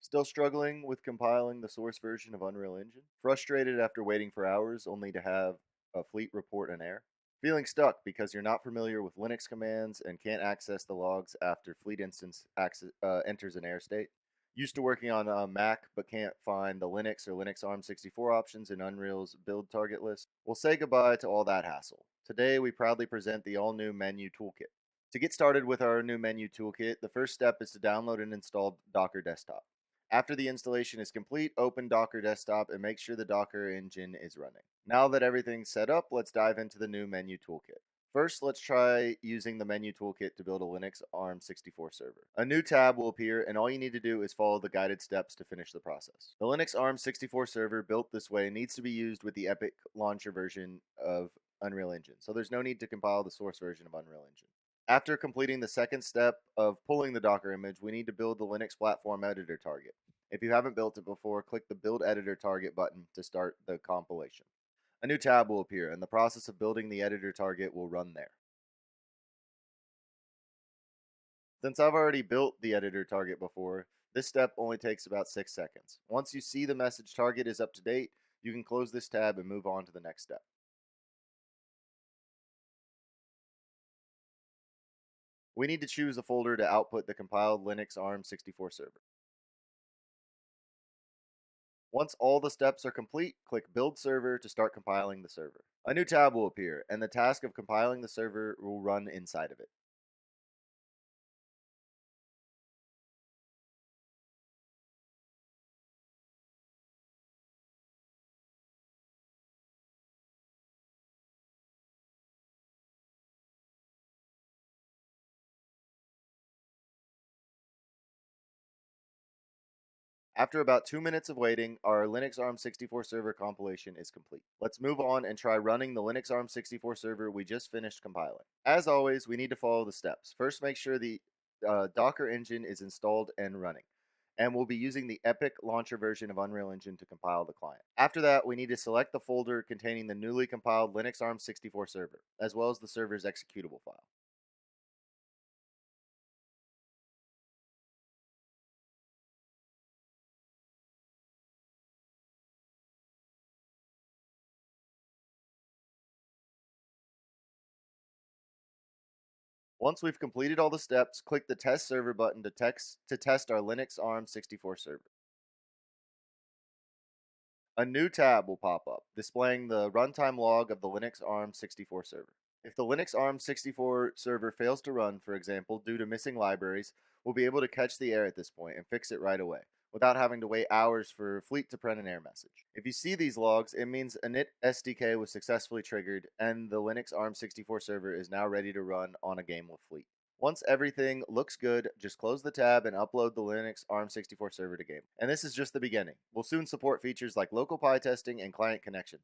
Still struggling with compiling the source version of Unreal Engine? Frustrated after waiting for hours only to have a fleet report an error? Feeling stuck because you're not familiar with Linux commands and can't access the logs after fleet instance enters an error state? Used to working on a Mac but can't find the Linux or Linux ARM64 options in Unreal's build target list? We'll say goodbye to all that hassle. Today we proudly present the all-new Menu Toolkit. To get started with our new Menu Toolkit, the first step is to download and install Docker Desktop. After the installation is complete, open Docker Desktop and make sure the Docker engine is running. Now that everything's set up, let's dive into the new Menu Toolkit. First, let's try using the Menu Toolkit to build a Linux ARM64 server. A new tab will appear, and all you need to do is follow the guided steps to finish the process. The Linux ARM64 server built this way needs to be used with the Epic launcher version of Unreal Engine, so there's no need to compile the source version of Unreal Engine. After completing the second step of pulling the Docker image, we need to build the Linux platform editor target. If you haven't built it before, click the Build Editor Target button to start the compilation. A new tab will appear, and the process of building the editor target will run there. Since I've already built the editor target before, this step only takes about 6 seconds. Once you see the message target is up to date, you can close this tab and move on to the next step. We need to choose a folder to output the compiled Linux ARM64 server. Once all the steps are complete, click Build Server to start compiling the server. A new tab will appear, and the task of compiling the server will run inside of it. After about 2 minutes of waiting, our Linux ARM64 server compilation is complete. Let's move on and try running the Linux ARM64 server we just finished compiling. As always, we need to follow the steps. First, make sure the Docker engine is installed and running. And we'll be using the Epic launcher version of Unreal Engine to compile the client. After that, we need to select the folder containing the newly compiled Linux ARM64 server, as well as the server's executable file. Once we've completed all the steps, click the Test Server button to test our Linux ARM64 server. A new tab will pop up, displaying the runtime log of the Linux ARM64 server. If the Linux ARM64 server fails to run, for example, due to missing libraries, we'll be able to catch the error at this point and fix it right away, without having to wait hours for Fleet to print an error message. If you see these logs, it means a init SDK was successfully triggered and the Linux ARM64 server is now ready to run on a GameLift Fleet. Once everything looks good, just close the tab and upload the Linux ARM64 server to Game. And this is just the beginning. We'll soon support features like local PI testing and client connection.